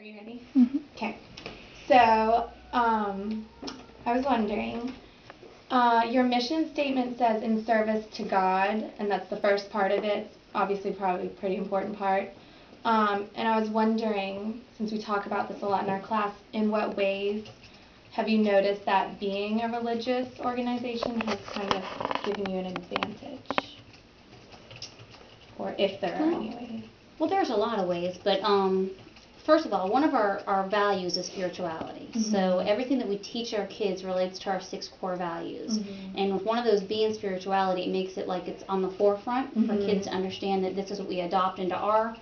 Are you ready? Mm-hmm. Okay. So, I was wondering, your mission statement says in service to God, and that's the first part of it. Obviously, probably a pretty important part. And I was wondering, since we talk about this a lot in our class, in what ways have you noticed that being a religious organization has kind of given you an advantage? Or if there are any ways? Well, there's a lot of ways, but first of all, one of our values is spirituality. Mm-hmm. So everything that we teach our kids relates to our 6 core values. Mm-hmm. And with one of those being spirituality, it makes it like it's on the forefront for kids to understand that this is what we adopt into our,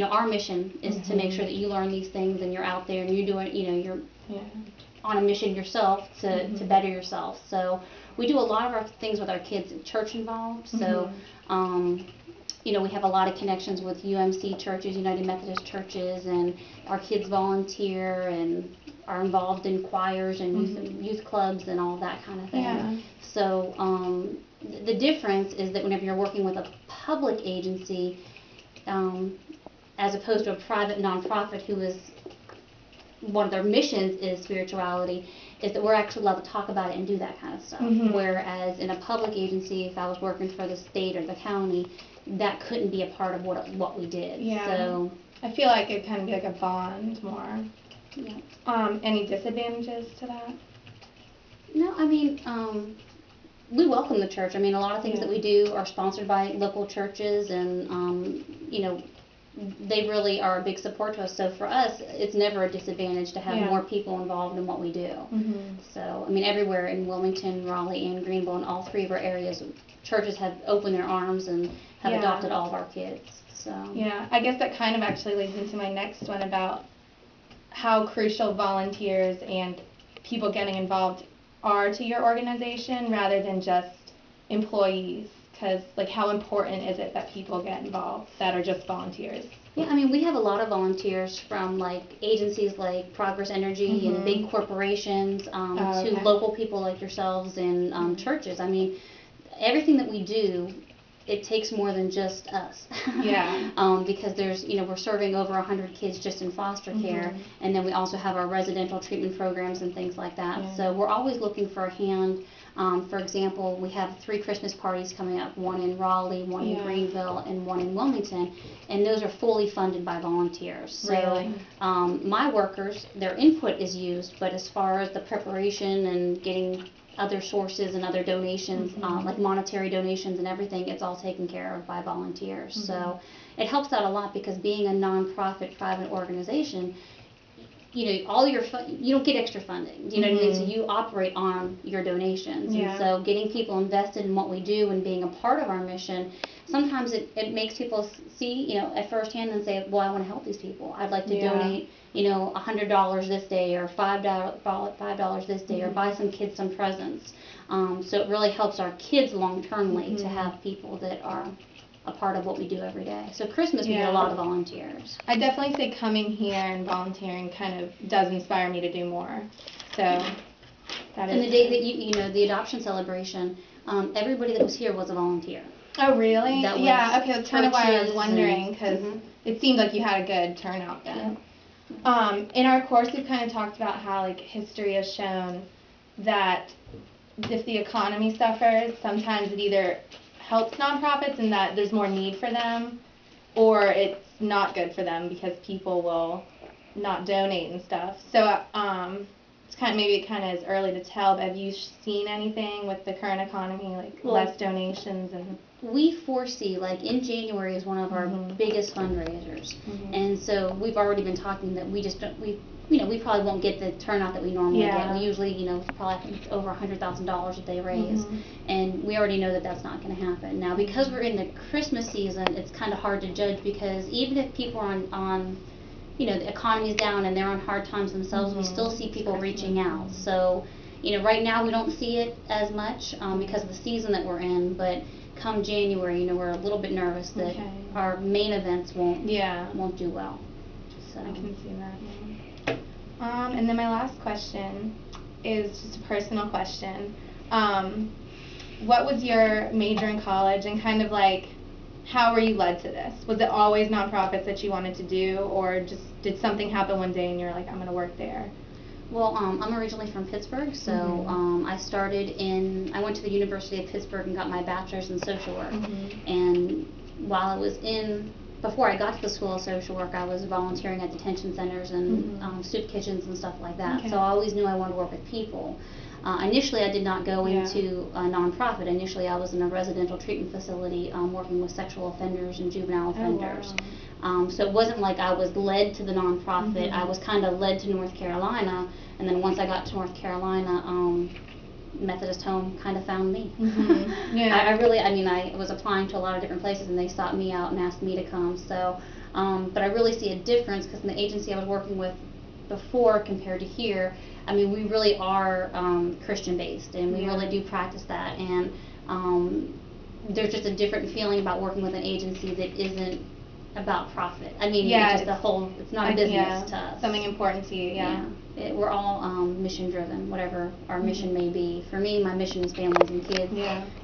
our mission is to make sure that you learn these things and you're out there and you're doing, you're on a mission yourself to better yourself. So we do a lot of our things with our kids church involved. So we have a lot of connections with UMC churches, United Methodist churches, and our kids volunteer and are involved in choirs and youth clubs and all that kind of thing. Yeah. So the difference is that whenever you're working with a public agency, as opposed to a private nonprofit who is one of their missions is spirituality, is that we're actually allowed to talk about it and do that kind of stuff. Whereas in a public agency, if I was working for the state or the county, that couldn't be a part of what we did. Yeah. So I feel like it kind of be like a bond more. Yeah. Any disadvantages to that? No, I mean, we welcome the church. I mean, a lot of things that we do are sponsored by local churches, and they really are a big support to us. So for us, it's never a disadvantage to have more people involved in what we do. So, I mean, everywhere in Wilmington, Raleigh, and Greenville, in all 3 of our areas, churches have opened their arms and have adopted all of our kids. So yeah, I guess that kind of actually leads into my next one about how crucial volunteers and people getting involved are to your organization rather than just employees. Because, like, how important is it that people get involved that are just volunteers? Yeah, I mean, we have a lot of volunteers from, like, agencies like Progress Energy and big corporations to local people like yourselves and churches. I mean, everything that we do, it takes more than just us. Because there's, we're serving over 100 kids just in foster care, and then we also have our residential treatment programs and things like that. So we're always looking for a hand. For example, we have 3 Christmas parties coming up, one in Raleigh, one in Greenville, and one in Wilmington, and those are fully funded by volunteers. So my workers, their input is used, but as far as the preparation and getting other sources and other donations, like monetary donations and everything, it's all taken care of by volunteers. So it helps out a lot because being a nonprofit private organization, all your you don't get extra funding. You know what I mean? So you operate on your donations. And so getting people invested in what we do and being a part of our mission, sometimes it makes people see, at first hand and say, well, I want to help these people. I'd like to donate, $100 this day or $5 this day or buy some kids some presents. So it really helps our kids long-termly to have people that are a part of what we do every day. So Christmas, we get a lot of volunteers. I definitely say coming here and volunteering kind of does inspire me to do more. So that and the day that the adoption celebration, everybody that was here was a volunteer. Oh, really? Yeah, okay, that's kind of why I was wondering, because it seemed like you had a good turnout then. In our course, we've kind of talked about how, like, history has shown that if the economy suffers, sometimes it either helps nonprofits in that there's more need for them, or it's not good for them because people will not donate and stuff. So it's kind of, maybe it kind of is early to tell, but have you seen anything with the current economy, like less donations? And we foresee, like, in January is one of our biggest fundraisers, and so we've already been talking that we just don't, we probably won't get the turnout that we normally get. We usually, probably have over $100,000 that they raise, and we already know that that's not going to happen. Now, because we're in the Christmas season, it's kind of hard to judge, because even if people are on the economy's down and they're on hard times themselves, we still see people reaching out. So, right now we don't see it as much because of the season that we're in, but come January, we're a little bit nervous that our main events won't do well. So I can see that. And then my last question is just a personal question. What was your major in college, and kind of like how were you led to this? Was it always nonprofits that you wanted to do, or just did something happen one day and you're like, I'm going to work there? Well, I'm originally from Pittsburgh, so I went to the University of Pittsburgh and got my bachelor's in social work. And while I was before I got to the School of Social Work, I was volunteering at detention centers and soup kitchens and stuff like that. So I always knew I wanted to work with people. Initially, I did not go into a nonprofit. Initially, I was in a residential treatment facility working with sexual offenders and juvenile offenders. So it wasn't like I was led to the nonprofit. I was kind of led to North Carolina, and then once I got to North Carolina, Methodist Home kind of found me. I was applying to a lot of different places, and they sought me out and asked me to come. So, but I really see a difference because in the agency I was working with before compared to here, I mean, we really are Christian based, and we really do practice that. And there's just a different feeling about working with an agency that isn't about profit. I mean, it's just it's not a business to us. Something important to you, we're all mission driven, whatever our mission may be. For me, my mission is families and kids,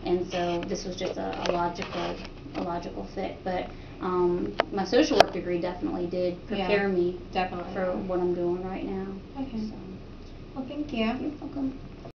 and so this was just a logical fit. But my social work degree definitely did prepare me for what I'm doing right now. Okay. So. Well, thank you. You're welcome.